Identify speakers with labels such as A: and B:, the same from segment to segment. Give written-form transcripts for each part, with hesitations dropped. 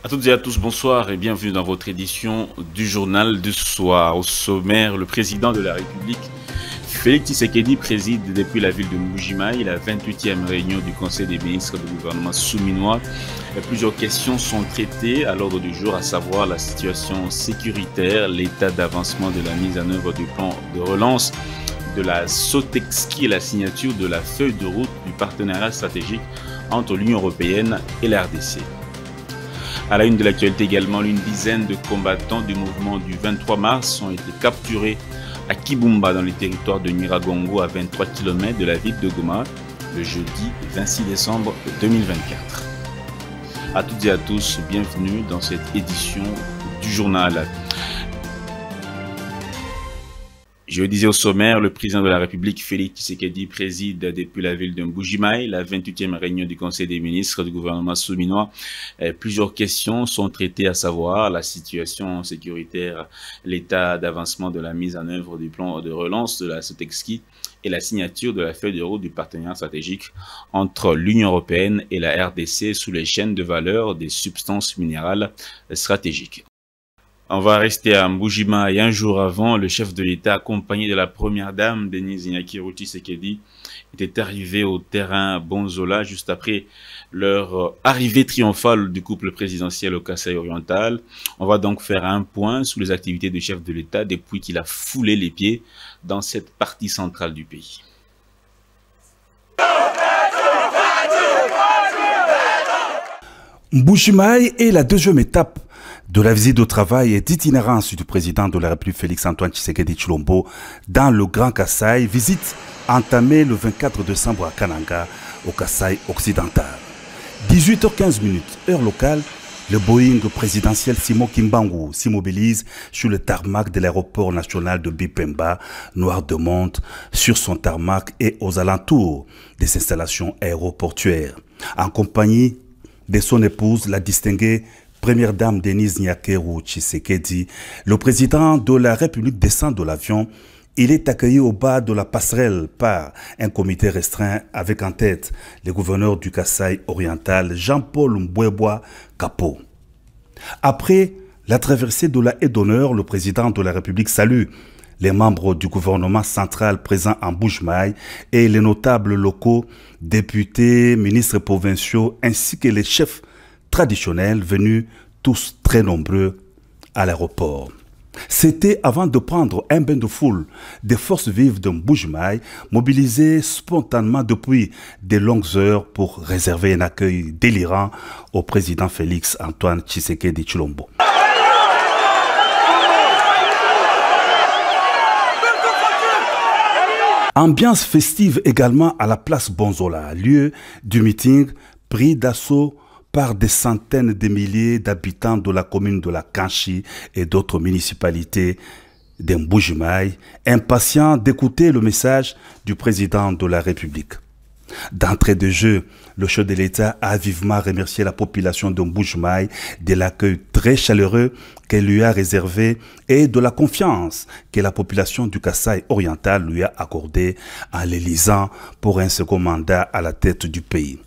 A: À toutes et à tous, bonsoir et bienvenue dans votre édition du journal du soir. Au sommaire, le président de la République, Félix Tshisekedi, préside depuis la ville de Mbuji-Mayi la 28e réunion du Conseil des ministres du gouvernement souminois. Plusieurs questions sont traitées à l'ordre du jour, à savoir la situation sécuritaire, l'état d'avancement de la mise en œuvre du plan de relance de la Sotexki et la signature de la feuille de route du partenariat stratégique entre l'Union européenne et la RDC. À la une de l'actualité également, une dizaine de combattants du mouvement du 23 mars ont été capturés à Kibumba dans le territoire de Nyiragongo à 23 km de la ville de Goma le jeudi 26 décembre 2024. À toutes et à tous, bienvenue dans cette édition du journal. Je le disais au sommaire, le président de la République, Félix Tshisekedi, préside depuis la ville de Mbuji-Mayi la 28e réunion du Conseil des ministres du gouvernement souminois. Plusieurs questions sont traitées, à savoir la situation sécuritaire, l'état d'avancement de la mise en œuvre du plan de relance de la Sotexki et la signature de la feuille de route du partenariat stratégique entre l'Union européenne et la RDC sous les chaînes de valeur des substances minérales stratégiques. On va rester à Mbuji-Mayi. Un jour avant, le chef de l'État, accompagné de la première dame, Denise Tshisekedi, était arrivé au terrain Bonzola juste après leur arrivée triomphale du couple présidentiel au Kasaï oriental. On va donc faire un point sur les activités du chef de l'État depuis qu'il a foulé les pieds dans cette partie centrale du pays.
B: Mbuji-Mayi est la deuxième étape de la visite au travail et d'itinérance du président de la République Félix-Antoine Tshisekedi Tshilombo dans le Grand Kasaï, visite entamée le 24 décembre à Kananga, au Kasaï occidental. 18h15, heure locale, le Boeing présidentiel Simon Kimbangu s'immobilise sur le tarmac de l'aéroport national de Bipemba, noir de monde, sur son tarmac et aux alentours des installations aéroportuaires. En compagnie de son épouse, la distinguée Première dame Denise Tshisekedi, le président de la République descend de l'avion. Il est accueilli au bas de la passerelle par un comité restreint avec en tête le gouverneur du Kasaï oriental, Jean-Paul Mbwebwa Kapo. Après la traversée de la haie d'honneur, le président de la République salue les membres du gouvernement central présents en Mbuji-Mayi et les notables locaux, députés, ministres provinciaux ainsi que les chefs traditionnels venus tous très nombreux à l'aéroport. C'était avant de prendre un bain de foule des forces vives de Mbuji-Mayi mobilisées spontanément depuis de longues heures pour réserver un accueil délirant au président Félix-Antoine Tshisekedi Tshilombo. Ambiance festive également à la place Bonzola, lieu du meeting pris d'assaut par des centaines de milliers d'habitants de la commune de la Kanchi et d'autres municipalités de Mbuji-Mayi, impatients d'écouter le message du président de la République. D'entrée de jeu, le chef de l'État a vivement remercié la population de Mbuji-Mayi de l'accueil très chaleureux qu'elle lui a réservé et de la confiance que la population du Kasaï oriental lui a accordée en l'élisant pour un second mandat à la tête du pays.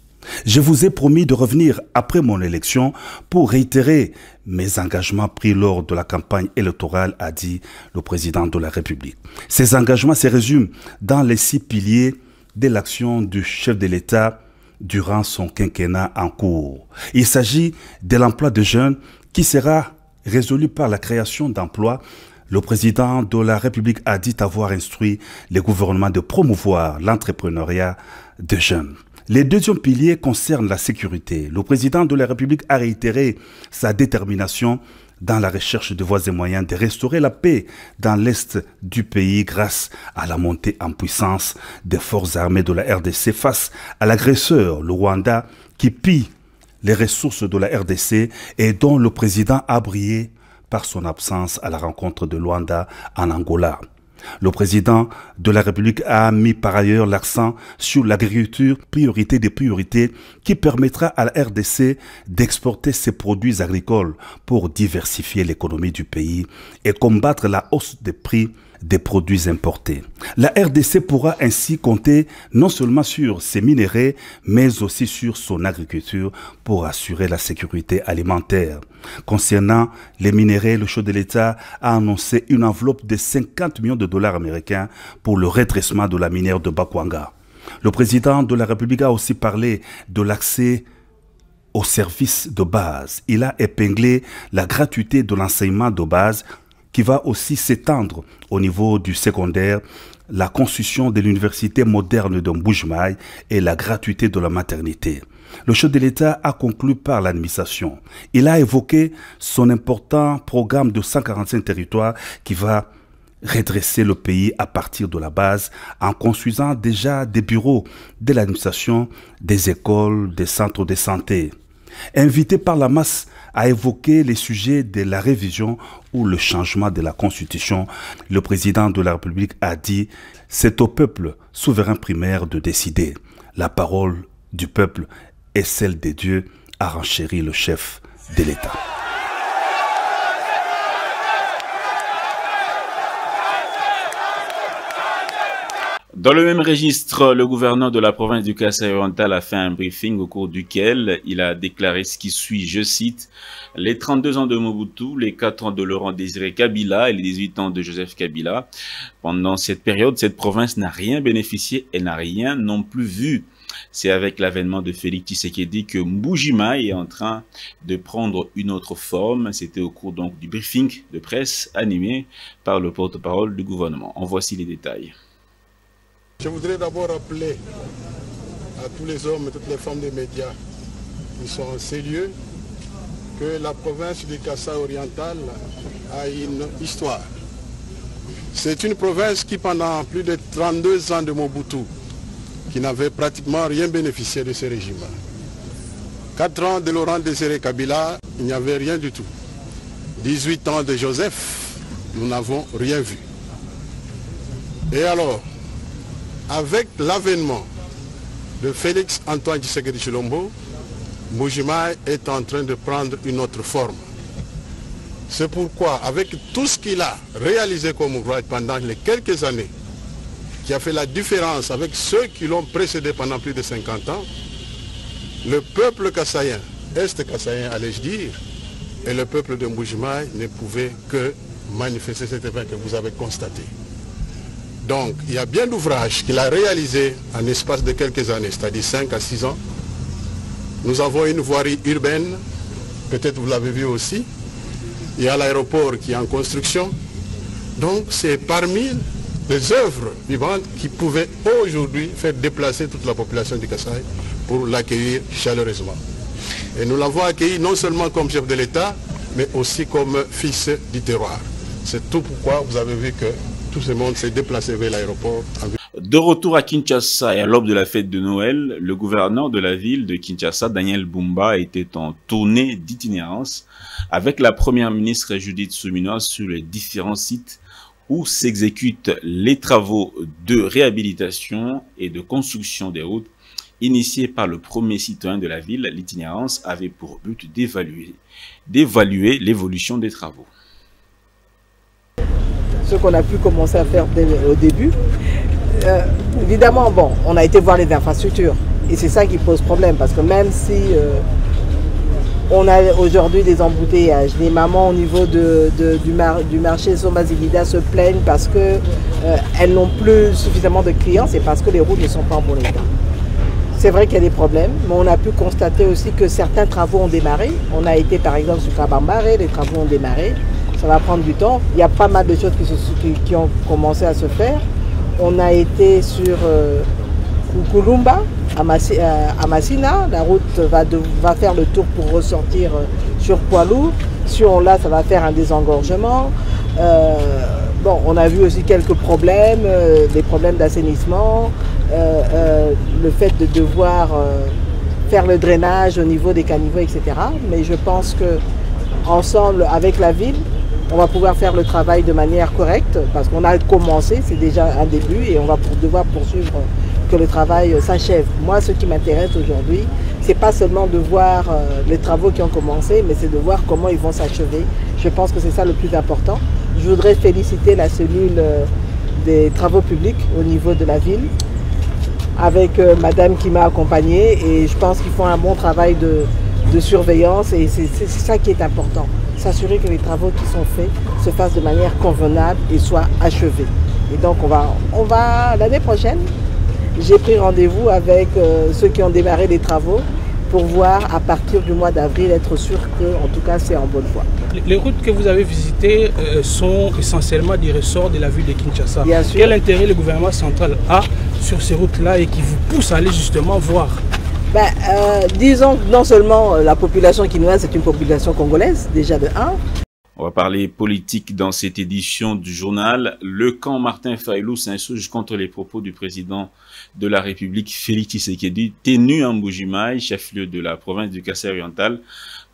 B: Je vous ai promis de revenir après mon élection pour réitérer mes engagements pris lors de la campagne électorale, a dit le président de la République. Ces engagements se résument dans les 6 piliers de l'action du chef de l'État durant son quinquennat en cours. Il s'agit de l'emploi de jeunes qui sera résolu par la création d'emplois. Le président de la République a dit avoir instruit le gouvernement de promouvoir l'entrepreneuriat de jeunes. Les deuxième piliers concernent la sécurité. Le président de la République a réitéré sa détermination dans la recherche de voies et moyens de restaurer la paix dans l'est du pays grâce à la montée en puissance des forces armées de la RDC face à l'agresseur, le Rwanda, qui pille les ressources de la RDC et dont le président a brillé par son absence à la rencontre de Luanda en Angola. Le président de la République a mis par ailleurs l'accent sur l'agriculture, priorité des priorités, qui permettra à la RDC d'exporter ses produits agricoles pour diversifier l'économie du pays et combattre la hausse des prix des produits importés. La RDC pourra ainsi compter non seulement sur ses minéraux, mais aussi sur son agriculture pour assurer la sécurité alimentaire. Concernant les minéraux, le chef de l'État a annoncé une enveloppe de 50 millions de dollars américains pour le redressement de la minière de Bakwanga. Le président de la République a aussi parlé de l'accès aux services de base. Il a épinglé la gratuité de l'enseignement de base qui va aussi s'étendre au niveau du secondaire, la construction de l'université moderne de Mbuji-Mayi et la gratuité de la maternité. Le chef de l'État a conclu par l'administration. Il a évoqué son important programme de 145 territoires qui va redresser le pays à partir de la base en construisant déjà des bureaux de l'administration, des écoles, des centres de santé. Invité par la masse à évoquer les sujets de la révision ou le changement de la Constitution, le président de la République a dit « C'est au peuple souverain primaire de décider. La parole du peuple est celle des dieux », a renchéri le chef de l'État.
A: Dans le même registre, le gouverneur de la province du Kasaï-Oriental a fait un briefing au cours duquel il a déclaré ce qui suit, je cite, « Les 32 ans de Mobutu, les 4 ans de Laurent Désiré Kabila et les 18 ans de Joseph Kabila. Pendant cette période, cette province n'a rien bénéficié et n'a rien non plus vu. C'est avec l'avènement de Félix Tshisekedi que Mbuji-Mayi est en train de prendre une autre forme. » C'était au cours donc du briefing de presse animé par le porte-parole du gouvernement. En voici les détails.
C: Je voudrais d'abord rappeler à tous les hommes et toutes les femmes des médias qui sont en ces lieux que la province du Kasaï-Oriental a une histoire. C'est une province qui, pendant plus de 32 ans de Mobutu, qui n'avait pratiquement rien bénéficié de ce régime. 4 ans de Laurent Désiré Kabila, il n'y avait rien du tout. 18 ans de Joseph, nous n'avons rien vu. Et alors, avec l'avènement de Félix Antoine Tshisekedi Tshilombo, Mbuji-Mayi est en train de prendre une autre forme. C'est pourquoi, avec tout ce qu'il a réalisé comme ouvrage pendant les quelques années, qui a fait la différence avec ceux qui l'ont précédé pendant plus de 50 ans, le peuple kassaïen, est-kassaïen allais-je dire, et le peuple de Mbuji-Mayi ne pouvaient que manifester cet événement que vous avez constaté. Donc, il y a bien d'ouvrages qu'il a réalisés en espace de quelques années, c'est-à-dire 5 à 6 ans. Nous avons une voirie urbaine, peut-être vous l'avez vu aussi. Il y a l'aéroport qui est en construction. Donc, c'est parmi les œuvres vivantes qui pouvaient aujourd'hui faire déplacer toute la population du Kasaï pour l'accueillir chaleureusement. Et nous l'avons accueilli non seulement comme chef de l'État, mais aussi comme fils du terroir. C'est tout pourquoi vous avez vu que tout ce monde s'est déplacé vers l'aéroport.
A: De retour à Kinshasa et à l'aube de la fête de Noël, le gouverneur de la ville de Kinshasa, Daniel Bumba, était en tournée d'itinérance avec la première ministre Judith Suminwa sur les différents sites où s'exécutent les travaux de réhabilitation et de construction des routes initiés par le premier citoyen de la ville. L'itinérance avait pour but d'évaluer l'évolution des travaux.
D: Ce qu'on a pu commencer à faire au début. Évidemment, bon, on a été voir les infrastructures et c'est ça qui pose problème parce que même si on a aujourd'hui des embouteillages, les mamans au niveau du marché Somazilida se plaignent parce qu'elles n'ont plus suffisamment de clients, c'est parce que les routes ne sont pas en bon état. C'est vrai qu'il y a des problèmes, mais on a pu constater aussi que certains travaux ont démarré. On a été par exemple sur Kabambare, les travaux ont démarré. Ça va prendre du temps. Il y a pas mal de choses qui ont commencé à se faire. On a été sur Kukulumba, à Massina. La route va faire le tour pour ressortir sur Poilou. Si on l'a, ça va faire un désengorgement. Bon, on a vu aussi quelques problèmes, des problèmes d'assainissement, le fait de devoir faire le drainage au niveau des caniveaux, etc. Mais je pense que ensemble, avec la ville, on va pouvoir faire le travail de manière correcte parce qu'on a commencé, c'est déjà un début et on va devoir poursuivre que le travail s'achève. Moi, ce qui m'intéresse aujourd'hui, c'est pas seulement de voir les travaux qui ont commencé, mais c'est de voir comment ils vont s'achever. Je pense que c'est ça le plus important. Je voudrais féliciter la cellule des travaux publics au niveau de la ville, avec madame qui m'a accompagnée, et je pense qu'ils font un bon travail de surveillance, et c'est ça qui est important. S'assurer que les travaux qui sont faits se fassent de manière convenable et soient achevés. Et donc on va l'année prochaine, j'ai pris rendez-vous avec ceux qui ont démarré les travaux pour voir à partir du mois d'avril, être sûr que en tout cas c'est en bonne voie.
E: Les routes que vous avez visitées sont essentiellement des ressorts de la ville de Kinshasa.
D: Bien sûr.
E: Quel intérêt le gouvernement central a sur ces routes-là et qui vous pousse à aller justement voir?
D: Disons que non seulement la population quinoise est une population congolaise, déjà de 1.
A: On va parler politique dans cette édition du journal. Le camp Martin Fayulu s'insurge contre les propos du président de la République, Félix Tshisekedi, tenu en Mbuji-Mayi, chef-lieu de la province du Kassai-Oriental,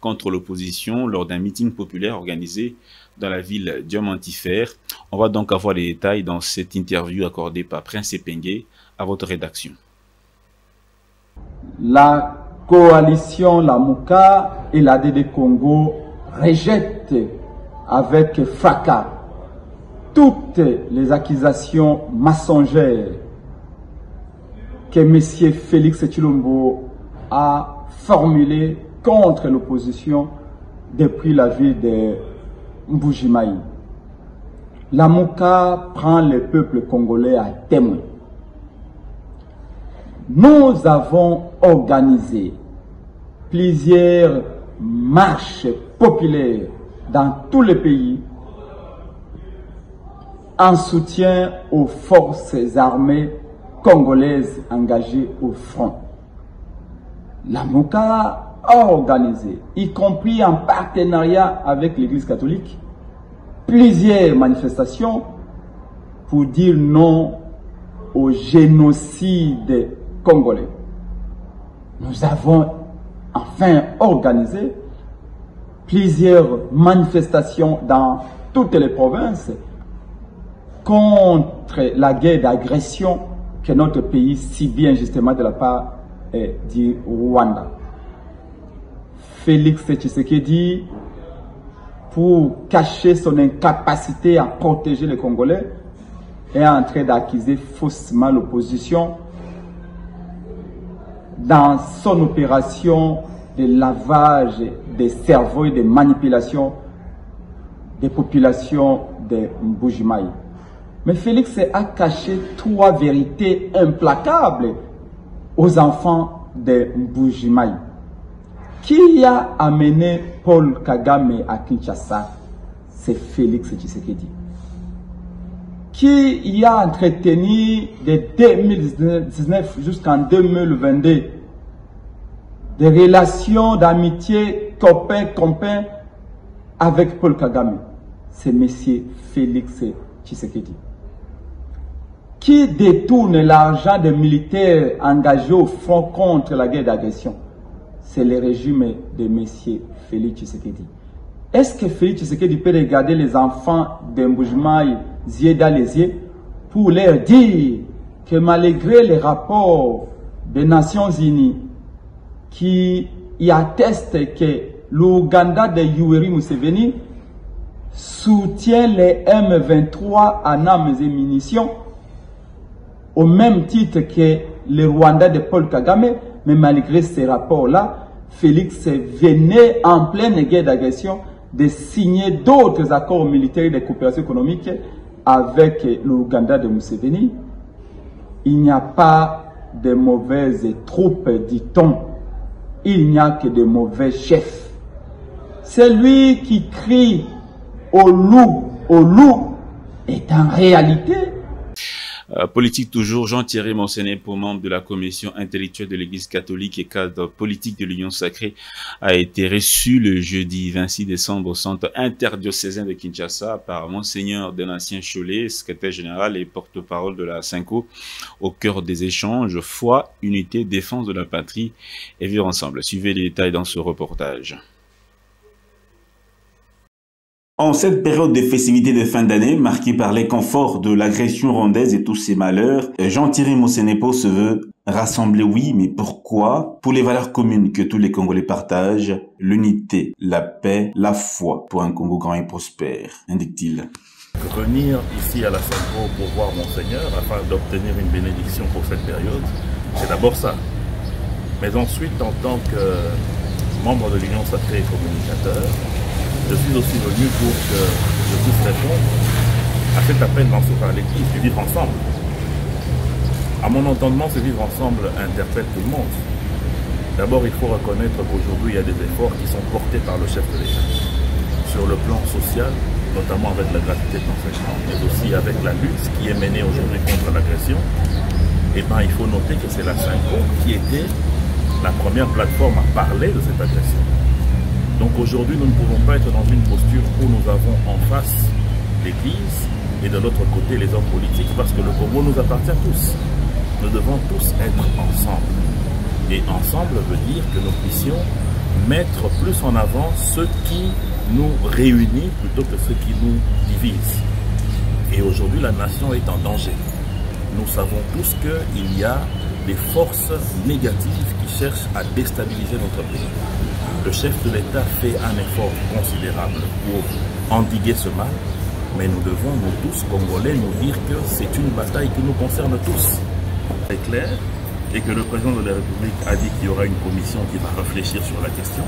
A: contre l'opposition lors d'un meeting populaire organisé dans la ville Diamantifère. On va donc avoir les détails dans cette interview accordée par Prince Epengue à votre rédaction.
F: La coalition Lamuka et l'ADD Congo rejettent avec fracas toutes les accusations mensongères que M. Félix Tshilombo a formulées contre l'opposition depuis la ville de Mbuji-Mayi. Lamuka prend le peuple congolais à témoin. Nous avons organisé plusieurs marches populaires dans tous les pays en soutien aux forces armées congolaises engagées au front. La MOCA a organisé, y compris en partenariat avec l'Église catholique, plusieurs manifestations pour dire non au génocide congolais. Nous avons enfin organisé plusieurs manifestations dans toutes les provinces contre la guerre d'agression que notre pays subit injustement de la part du Rwanda. Félix Tshisekedi, pour cacher son incapacité à protéger les Congolais, est en train d'accuser faussement l'opposition dans son opération de lavage des cerveaux et de manipulation des populations de Mbuji-Mayi. Mais Félix a caché trois vérités implacables aux enfants de Mbuji-Mayi. Qui a amené Paul Kagame à Kinshasa? C'est Félix Tshisekedi. Qui y a entretenu de 2019 jusqu'en 2022 des relations d'amitié copain-copain avec Paul Kagame? C'est M. Félix Tshisekedi. Qui détourne l'argent des militaires engagés au front contre la guerre d'agression? C'est le régime de M. Félix Tshisekedi. Est-ce que Félix Tshisekedi peut regarder les enfants de Mbuji-Mayi yeux dans les yeux pour leur dire que malgré les rapports des Nations Unies qui y attestent que l'Ouganda de Yoweri Museveni soutient les M23 en armes et munitions au même titre que le Rwanda de Paul Kagame, mais malgré ces rapports-là, Félix venait en pleine guerre d'agression de signer d'autres accords militaires de coopération économique avec l'Ouganda de Museveni. Il n'y a pas de mauvaises troupes, dit-on. Il n'y a que de mauvais chefs. Celui qui crie au loup est en réalité...
A: Politique toujours, Jean-Thierry Monsenepo, membre de la commission intellectuelle de l'Église catholique et cadre politique de l'Union sacrée, a été reçu le jeudi 26 décembre au centre interdiocésain de Kinshasa par Monseigneur Donatien Cholet, secrétaire général et porte-parole de la SYNCO, au cœur des échanges foi, unité, défense de la patrie et vivre ensemble. Suivez les détails dans ce reportage. En cette période de festivité de fin d'année, marquée par l'inconfort de l'agression rwandaise et tous ses malheurs, Jean-Thierry Monsenepo se veut rassembler, oui, mais pourquoi? Pour les valeurs communes que tous les Congolais partagent, l'unité, la paix, la foi pour un Congo grand et prospère, indique-t-il.
G: Venir ici à la Senko pour voir Monseigneur afin d'obtenir une bénédiction pour cette période, c'est d'abord ça. Mais ensuite, en tant que membre de l'Union sacrée et communicateur, je suis aussi venu pour que je puisse répondre à cet appel lancé par l'Église du vivre ensemble. À mon entendement, ce vivre ensemble interpelle tout le monde. D'abord, il faut reconnaître qu'aujourd'hui, il y a des efforts qui sont portés par le chef de l'État. Sur le plan social, notamment avec la gratuité de l'enseignement, mais aussi avec la lutte qui est menée aujourd'hui contre l'agression, et bien, il faut noter que c'est la Senko qui était la première plateforme à parler de cette agression. Donc aujourd'hui, nous ne pouvons pas être dans une posture où nous avons en face l'Église et de l'autre côté les hommes politiques, parce que le Congo nous appartient tous. Nous devons tous être ensemble. Et ensemble veut dire que nous puissions mettre plus en avant ce qui nous réunit plutôt que ce qui nous divise. Et aujourd'hui, la nation est en danger. Nous savons tous qu'il y a des forces négatives qui cherchent à déstabiliser notre pays. Le chef de l'État fait un effort considérable pour endiguer ce mal, mais nous devons, nous tous, Congolais, nous dire que c'est une bataille qui nous concerne tous. C'est clair, et que le président de la République a dit qu'il y aura une commission qui va réfléchir sur la question,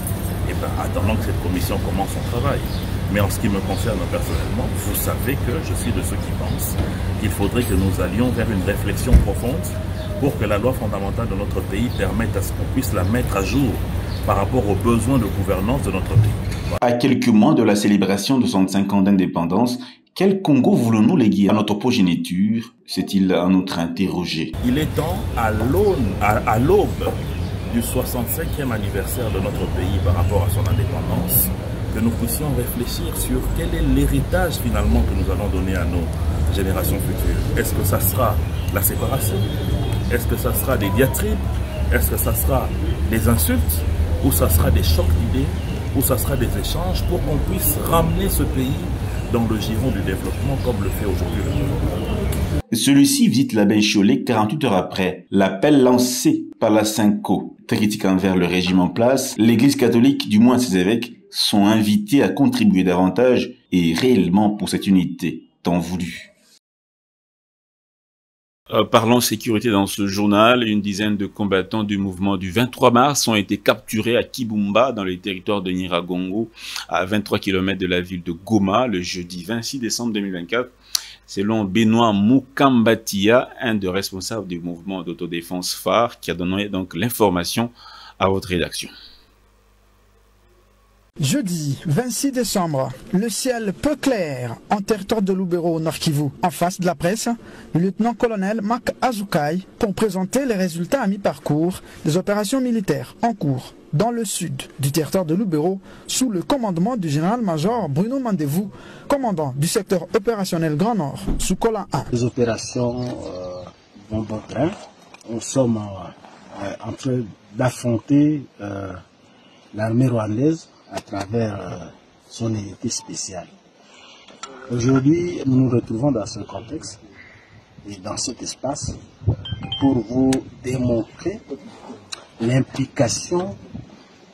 G: et bien attendons que cette commission commence son travail. Mais en ce qui me concerne personnellement, vous savez que je suis de ceux qui pensent qu'il faudrait que nous allions vers une réflexion profonde pour que la loi fondamentale de notre pays permette à ce qu'on puisse la mettre à jour par rapport aux besoins de gouvernance de notre pays. Voilà.
A: À quelques mois de la célébration de 65 ans d'indépendance, quel Congo voulons-nous léguer à notre progéniture? S'est-il en outre interrogé?
G: Il est temps, à l'aube du 65e anniversaire de notre pays par rapport à son indépendance, que nous puissions réfléchir sur quel est l'héritage finalement que nous allons donner à nos générations futures. Est-ce que ça sera la séparation? Est-ce que ça sera des diatribes? Est-ce que ça sera des insultes? Ou ça sera des chocs d'idées? Ou ça sera des échanges pour qu'on puisse ramener ce pays dans le giron du développement comme le fait aujourd'hui le Congo?
A: Celui-ci visite l'abbé Cholet 48 heures après l'appel lancé par la Senko. Très critique envers le régime en place, l'Église catholique, du moins ses évêques, sont invités à contribuer davantage et réellement pour cette unité tant voulue. Parlons sécurité dans ce journal. Une dizaine de combattants du mouvement du 23 mars ont été capturés à Kibumba, dans le territoire de Nyiragongo, à 23 km de la ville de Goma, le jeudi 26 décembre 2024. Selon Benoît Mukambatia, un des responsables du mouvement d'autodéfense phare, qui a donné donc l'information à votre rédaction.
H: Jeudi 26 décembre, le ciel peu clair en territoire de Lubero au Nord Kivu. En face de la presse, le lieutenant-colonel Marc Azukai pour présenter les résultats à mi-parcours des opérations militaires en cours dans le sud du territoire de Lubero sous le commandement du général-major Bruno Mandevou, commandant du secteur opérationnel Grand Nord sous Colin 1.
I: Les opérations vont bon train. Nous sommes en train d'affronter l'armée rwandaise à travers son unité spéciale. Aujourd'hui, nous nous retrouvons dans ce contexte et dans cet espace pour vous démontrer l'implication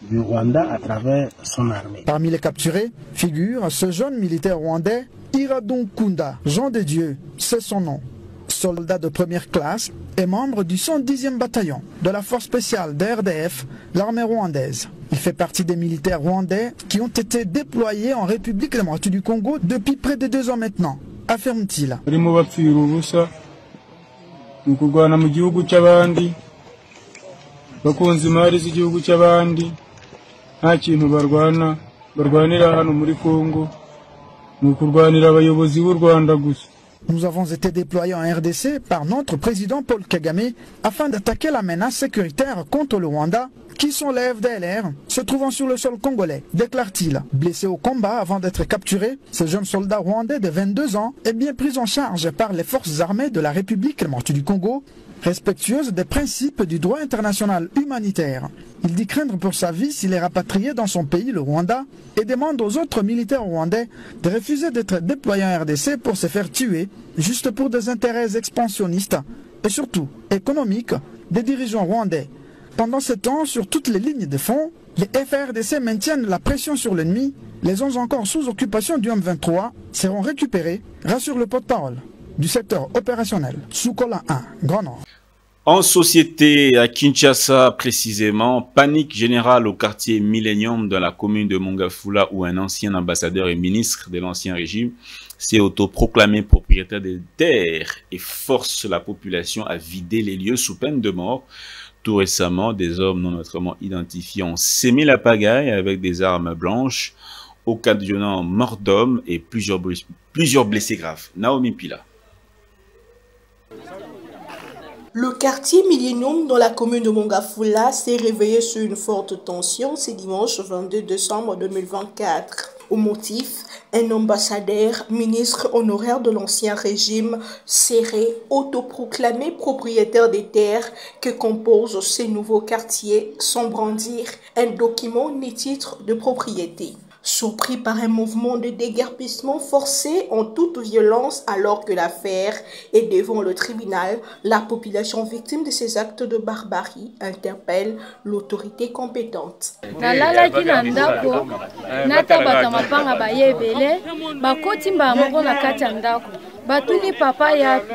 I: du Rwanda à travers son armée.
H: Parmi les capturés figure ce jeune militaire rwandais, Iradon Kunda, Jean de Dieu, c'est son nom. Soldat de première classe et membre du 110e bataillon de la force spéciale de RDF, l'armée rwandaise. Il fait partie des militaires rwandais qui ont été déployés en République démocratique du Congo depuis près de 2 ans maintenant, affirme-t-il. Nous avons été déployés en RDC par notre président Paul Kagame afin d'attaquer la menace sécuritaire contre le Rwanda qui sont les FDLR se trouvant sur le sol congolais, déclare-t-il. Blessé au combat avant d'être capturé, ce jeune soldat rwandais de 22 ans est bien pris en charge par les forces armées de la République démocratique du Congo, respectueuse des principes du droit international humanitaire. Il dit craindre pour sa vie s'il est rapatrié dans son pays, le Rwanda, et demande aux autres militaires rwandais de refuser d'être déployés en RDC pour se faire tuer, juste pour des intérêts expansionnistes et surtout économiques des dirigeants rwandais. Pendant ce temps, sur toutes les lignes de front, Les FARDC maintiennent la pression sur l'ennemi. Les 11 encore sous occupation du M23 seront récupérés, rassure le porte-parole du secteur opérationnel. Soukola 1, Grand Nord.
A: En société, à Kinshasa précisément, panique générale au quartier Millennium dans la commune de Mongafula où un ancien ambassadeur et ministre de l'ancien régime s'est autoproclamé propriétaire des terres et force la population à vider les lieux sous peine de mort. Tout récemment, des hommes non autrement identifiés ont sémé la pagaille avec des armes blanches, occasionnant mort d'hommes et plusieurs blessés graves. Naomi Pila.
J: Le quartier Millennium dans la commune de Mongafula s'est réveillé sur une forte tension ce dimanche 22 décembre 2024. Au motif, un ambassadeur, ministre honoraire de l'ancien régime, serait autoproclamé propriétaire des terres que composent ces nouveaux quartiers sans brandir un document ni titre de propriété. Surpris par un mouvement de déguerpissement forcé en toute violence alors que l'affaire est devant le tribunal, la population victime de ces actes de barbarie interpelle l'autorité compétente.
K: Batuni papa yapi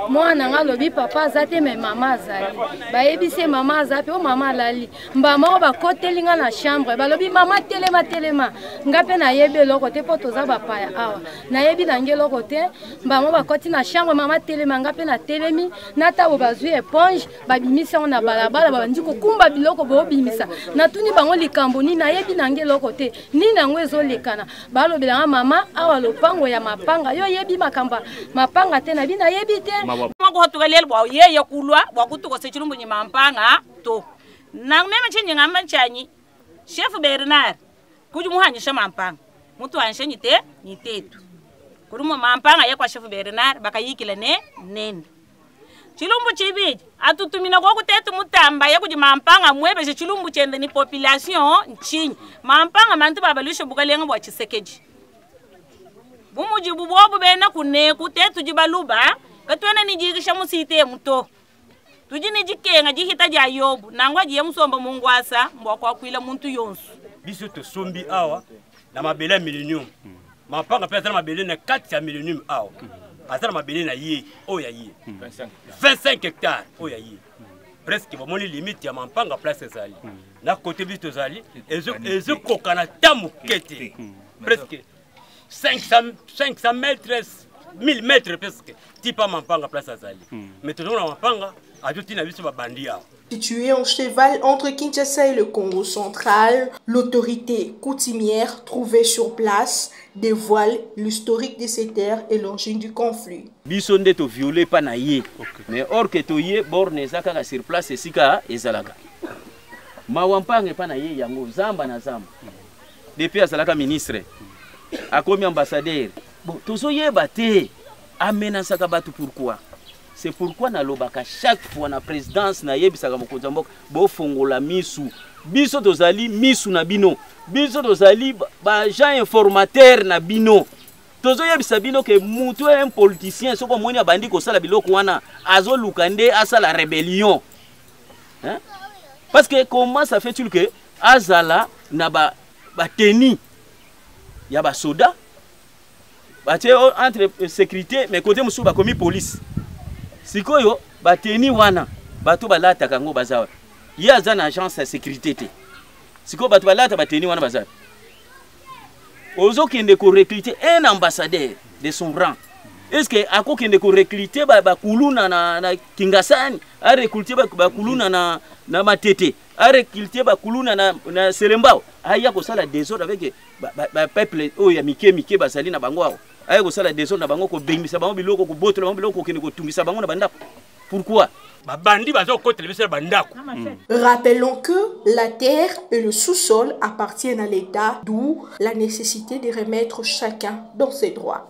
K: mwana nga lobi papa azate me mama azali bayebise mama azapi o mama lali mbama ba koteli nga na chambre balobi mama telema ngape na yebe loko te poto za bapaya awa na yebi na ngelo kote mbama ba koti na chambre mama telema ngape na telemi nata bo bazui éponge babimisa na balabala babandi ko kumba biloko bo bimisa na tuni bango likambo ni na yebi na ngelo kote ni na ngwezo lekana balobela mama awa lopango ya mapanga yo yebi makamba mapanga tena bina yebite
L: mako hotugalel bwa ye kulwa bwa kutuko sechilumbu ni mapanga to na meme chinyi ngamba chanyi chef Bernard kuju muhanyisha mapanga mutu anshenyi te ni tetu kurumo mapanga ye kwa chef Bernard bakayikila nene chilumbu chibiji atutumina kwa kutetu mutamba ye kuji mapanga mwebe chilumbu chende ni population nchinyi mapanga mantu babalusho bukalenga bwa chisekeji bumujibu bobu bena kune kutetu jibaluba katwena nijigisha musite muto tujini jikenga jihita ja yobu nangwa jiye musomba mungwasa mbwa kwa kwila muntu yonsu
M: biso to sombi awa na mabele millennium mapanga pesa na mabele na 4 millennium awa azana mabele na ye oya ye 25 hectares oya ye presque bomoni limite ya mapanga place zali na côté biso zali ezo kokana tamu kete presque 500 mètres, 1000 mètres presque. Tipa Mampanga place Azali. Mais toujours la Mampanga, ajouté na biso bandia.
J: Situé en cheval entre Kinshasa et le Congo central, l'autorité coutumière trouvée sur place dévoile l'historique de ces terres et l'origine du conflit.
N: Biso ndeto violé pa na ye. Mais or que to ye borne ezaka sur place esika ezalaka. Mawampanga pa na ye yango zamba na zamba. Depuis azalaka ministre a comme ambassadeur. Bon, tous les bâtés amenace kabatu pourquoi? C'est pourquoi na lobaka chaque fois na présidence na yebisaka mokonza mboka bo fongola misu. Biso tozali misu na bino. Biso tozali ba agent informateur na bino. Tozo yebisa bino que mutu un politicien soko moni abandi ko sala biloko wana azo lukande asala rébellion. Hein? Parce que comment ça fait-il que azala na ba teni ya ba soda batie entre sécurité mais côté musu ba komi police sikoyo bateni wana bato balata kango bazawa ya za na agence ya sécurité te sikoyo bato balata bateni wana bazawa ozo kende ko recruter un ambassadeur de son rang. Est-ce que ako kende ko recruter ba kuluna na Kingasani a recruter ba kuluna na Matete a recruter ba kuluna na Selembao aya ko sala désordre avec ba peuple o ya mike basali na bango aya ko sala désordre na bango ko bengisa bango biloko ko botola bango biloko kende ko tungisa bango na bandako. Pourquoi?
J: Rappelons que la terre et le sous-sol appartiennent à l'État, d'où la nécessité de remettre chacun dans ses droits.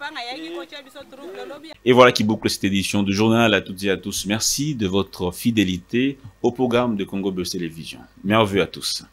A: Et voilà qui boucle cette édition du journal. À toutes et à tous, merci de votre fidélité au programme de Congo Buzz Télévision. Merveilleux à tous.